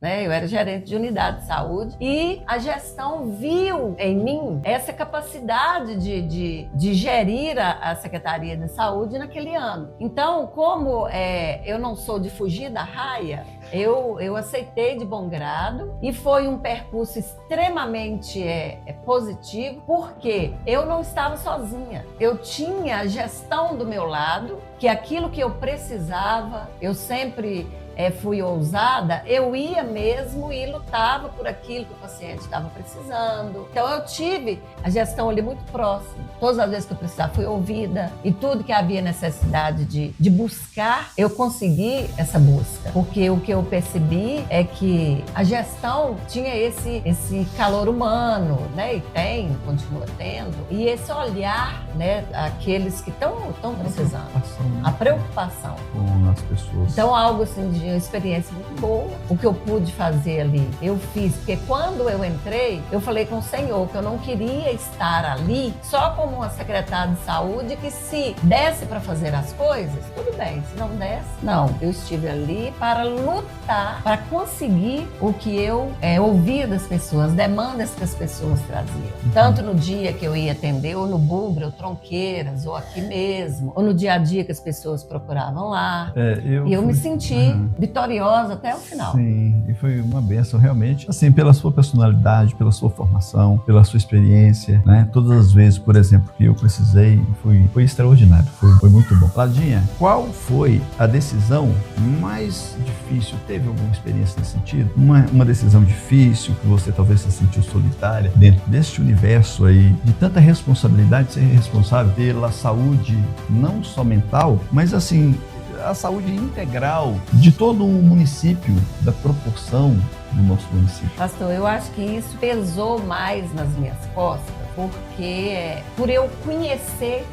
né? Eu era gerente de unidade de saúde e a gestão viu em mim essa capacidade de gerir a Secretaria de Saúde naquele ano. Então, como eu não sou de fugir da raia, eu aceitei de bom grado e foi um percurso extremamente positivo, porque eu não estava sozinha. Eu tinha a gestão do meu lado, que aquilo que eu precisava, eu sempre fui ousada, eu ia mesmo e lutava por aquilo que o paciente estava precisando. Então eu tive a gestão ali muito próxima. Todas as vezes que eu precisava fui ouvida e tudo que havia necessidade de buscar, eu consegui essa busca. Porque o que eu percebi é que a gestão tinha esse calor humano, né? E continua tendo. E esse olhar, né? Aqueles que estão precisando. A preocupação com as pessoas. Então algo assim de uma experiência muito boa. O que eu pude fazer ali, eu fiz. Porque quando eu entrei, eu falei com o Senhor que eu não queria estar ali só como uma secretária de saúde que se desse para fazer as coisas, tudo bem. Se não desse, não. Eu estive ali para lutar, para conseguir o que eu ouvia das pessoas, demandas que as pessoas traziam. Tanto no dia que eu ia atender, ou no Bugre, ou Tronqueiras, ou aqui mesmo, ou no dia a dia que as pessoas procuravam lá. E eu me senti vitoriosa até o final. Sim, e foi uma bênção realmente, assim, pela sua personalidade, pela sua formação, pela sua experiência, né? Todas as vezes, por exemplo, que eu precisei, foi extraordinário, foi muito bom. Ladinha, qual foi a decisão mais difícil? Teve alguma experiência nesse sentido? Uma decisão difícil, que você talvez se sentiu solitária dentro deste universo aí, de tanta responsabilidade, de ser responsável pela saúde, não só mental, mas assim, a saúde integral de todo o município, da proporção do nosso município. Pastor, eu acho que isso pesou mais nas minhas costas, porque por eu conhecer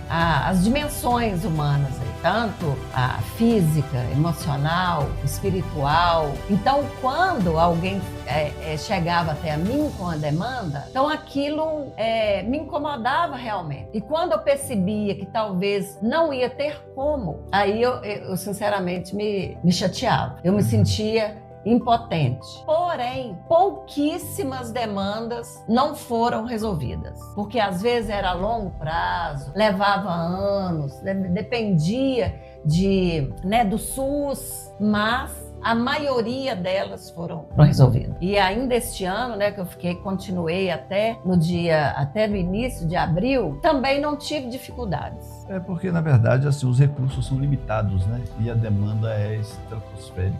as dimensões humanas, tanto a física, emocional, espiritual. Então, quando alguém chegava até a mim com a demanda, então aquilo me incomodava realmente. E quando eu percebia que talvez não ia ter como, aí eu sinceramente me chateava. Eu me sentia impotente. Porém, pouquíssimas demandas não foram resolvidas, porque às vezes era a longo prazo, levava anos, dependia do SUS, mas a maioria delas foram resolvidas. E ainda este ano, né, que eu continuei até no início de abril, também não tive dificuldades. Porque, na verdade, assim, os recursos são limitados, né? E a demanda é estratosférica.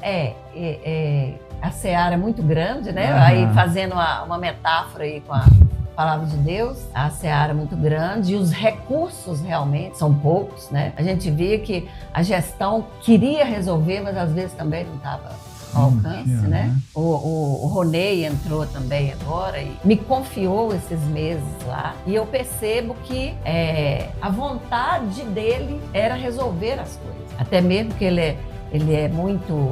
A seara é muito grande, né? Aí fazendo uma metáfora aí com a palavra de Deus, a seara é muito grande e os recursos realmente são poucos, né? A gente via que a gestão queria resolver, mas às vezes também não estava ao alcance, né? O Ronei entrou também agora e me confiou esses meses lá. E eu percebo que a vontade dele era resolver as coisas. Até mesmo que ele é muito...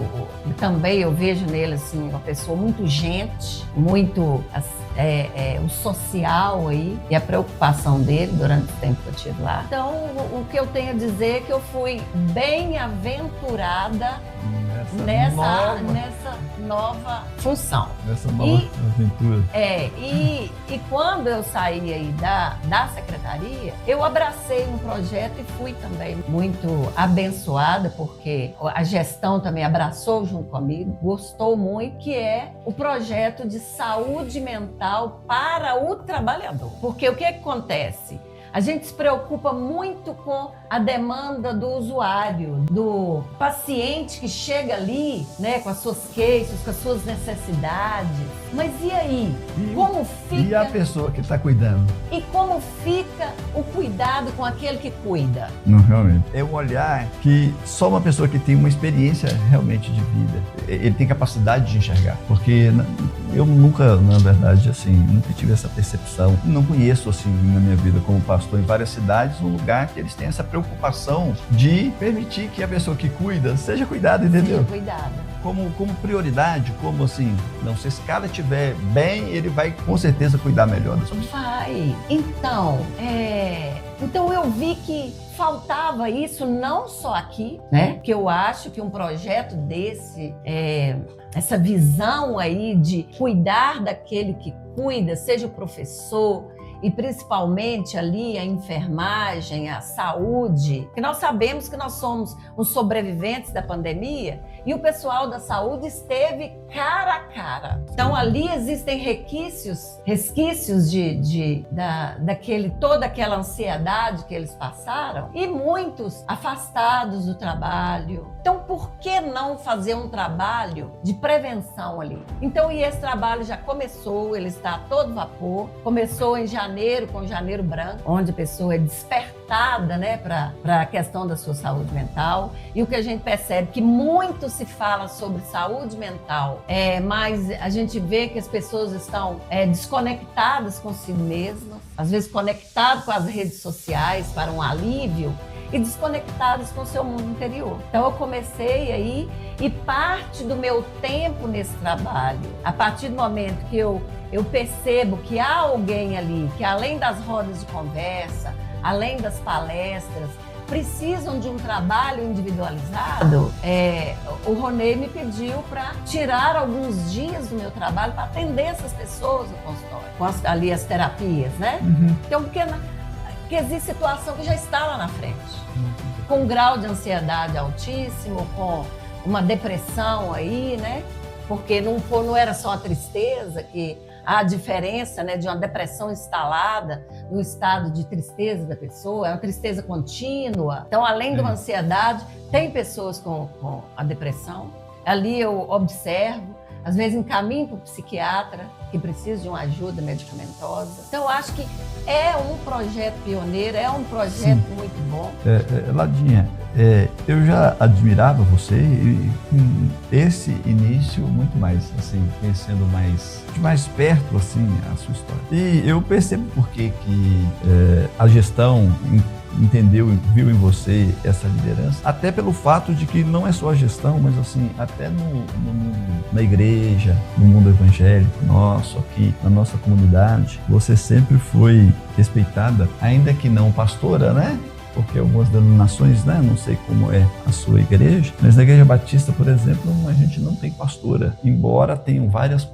Também eu vejo nele assim, uma pessoa muito gente, muito o social aí e a preocupação dele durante o tempo que eu estive lá. Então, o que eu tenho a dizer é que eu fui bem-aventurada nessa nova função. Nessa nova aventura. E quando eu saí aí da secretaria, eu abracei um projeto e fui também muito abençoada, porque a gestão também abraçou junto comigo, gostou muito, que é o projeto de saúde mental para o trabalhador. Porque o que acontece? A gente se preocupa muito com a demanda do usuário, do paciente que chega ali, né, com as suas queixas, com as suas necessidades. Mas e aí? Como fica? E a pessoa que está cuidando? E como fica o cuidado com aquele que cuida? Não, realmente. É um olhar que só uma pessoa que tem uma experiência realmente de vida, ele tem capacidade de enxergar. Porque eu nunca, na verdade, assim, nunca tive essa percepção. Não conheço, assim, na minha vida como pastor em várias cidades, um lugar que eles têm essa preocupação de permitir que a pessoa que cuida seja cuidada, entendeu? Seja cuidada. como prioridade, como assim, não, se esse cara estiver bem, ele vai com certeza cuidar melhor da sua vida. Vai. Então eu vi que faltava isso não só aqui, né? Que eu acho que um projeto desse, essa visão aí de cuidar daquele que cuida, seja o professor, e principalmente ali a enfermagem, a saúde, que nós sabemos que nós somos os sobreviventes da pandemia e o pessoal da saúde esteve cara a cara. Então ali existem resquícios toda aquela ansiedade que eles passaram e muitos afastados do trabalho. Então por que não fazer um trabalho de prevenção ali? Então, e esse trabalho já começou, ele está a todo vapor, começou em janeiro, com Janeiro Branco, onde a pessoa é despertada, né, para a questão da sua saúde mental. E o que a gente percebe que muito se fala sobre saúde mental, mas a gente vê que as pessoas estão desconectadas consigo mesmas, às vezes conectadas com as redes sociais para um alívio e desconectadas com o seu mundo interior. Então eu comecei aí e parte do meu tempo nesse trabalho, a partir do momento que eu percebo que há alguém ali que, além das rodas de conversa, além das palestras, precisam de um trabalho individualizado, o Ronei me pediu para tirar alguns dias do meu trabalho para atender essas pessoas no consultório, com ali as terapias, né? Uhum. Então, porque existe situação que já está lá na frente, com um grau de ansiedade altíssimo, com uma depressão aí, né? Porque não era só a tristeza, que há a diferença, né, de uma depressão instalada no estado de tristeza da pessoa, é uma tristeza contínua. Então, além de uma ansiedade, tem pessoas com a depressão. Ali eu observo, às vezes encaminho para o psiquiatra que precisa de uma ajuda medicamentosa. Então, eu acho que é um projeto pioneiro, é um projeto muito bom. Ladinha, eu já admirava você e esse início muito mais, assim, conhecendo mais perto, assim, a sua história. E eu percebo por que a gestão viu em você essa liderança, até pelo fato de que não é só a gestão, mas assim, até na igreja, no mundo evangélico nosso, aqui na nossa comunidade, você sempre foi respeitada, ainda que não pastora, né? Porque algumas denominações, né, não sei como é a sua igreja, mas na Igreja Batista, por exemplo, a gente não tem pastora, embora tenham várias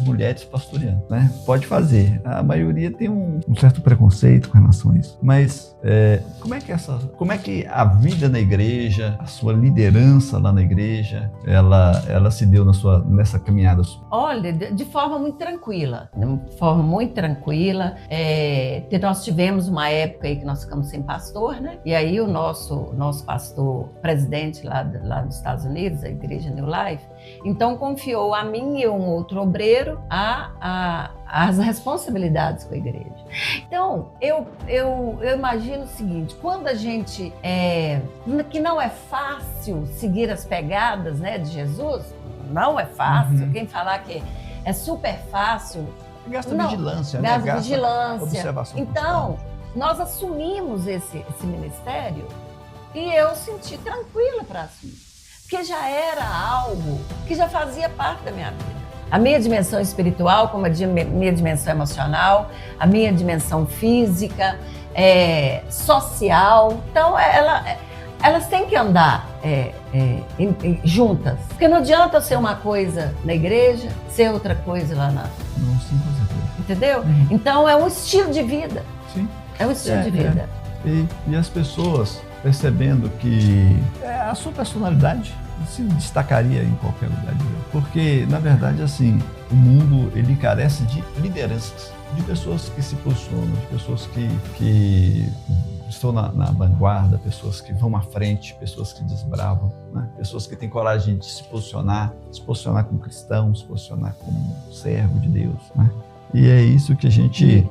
mulheres pastoreando, né? Pode fazer. A maioria tem um certo preconceito com relação a isso. Mas como é que a vida na igreja, a sua liderança lá na igreja, ela se deu nessa caminhada sua? Olha, de forma muito tranquila. Nós tivemos uma época aí que nós ficamos sem pastor, né? E aí o nosso pastor presidente lá nos Estados Unidos, a Igreja New Life, então confiou a mim e um outro obreiro as responsabilidades com a igreja. Então, eu imagino o seguinte, quando a gente, que não é fácil seguir as pegadas, né, de Jesus, não é fácil, quem falar que é super fácil... Gasta vigilância, né? Gasta vigilância. Observação então, constante. Nós assumimos esse ministério e eu senti tranquila para assumir. Porque já era algo que já fazia parte da minha vida. A minha dimensão espiritual, como a minha dimensão emocional, a minha dimensão física, social. Então, elas têm que andar juntas. Porque não adianta eu ser uma coisa na igreja, ser outra coisa lá na... Não, sim, com certeza. Entendeu? Então, é um estilo de vida. Sim. É um estilo de vida. E as pessoas percebendo que a sua personalidade se destacaria em qualquer lugar de vida. Porque, na verdade, assim, o mundo, ele carece de lideranças, de pessoas que se posicionam, de pessoas que estão na vanguarda, pessoas que vão à frente, pessoas que desbravam, né? Pessoas que têm coragem de se posicionar como cristão, se posicionar como servo de Deus, né? E é isso que a gente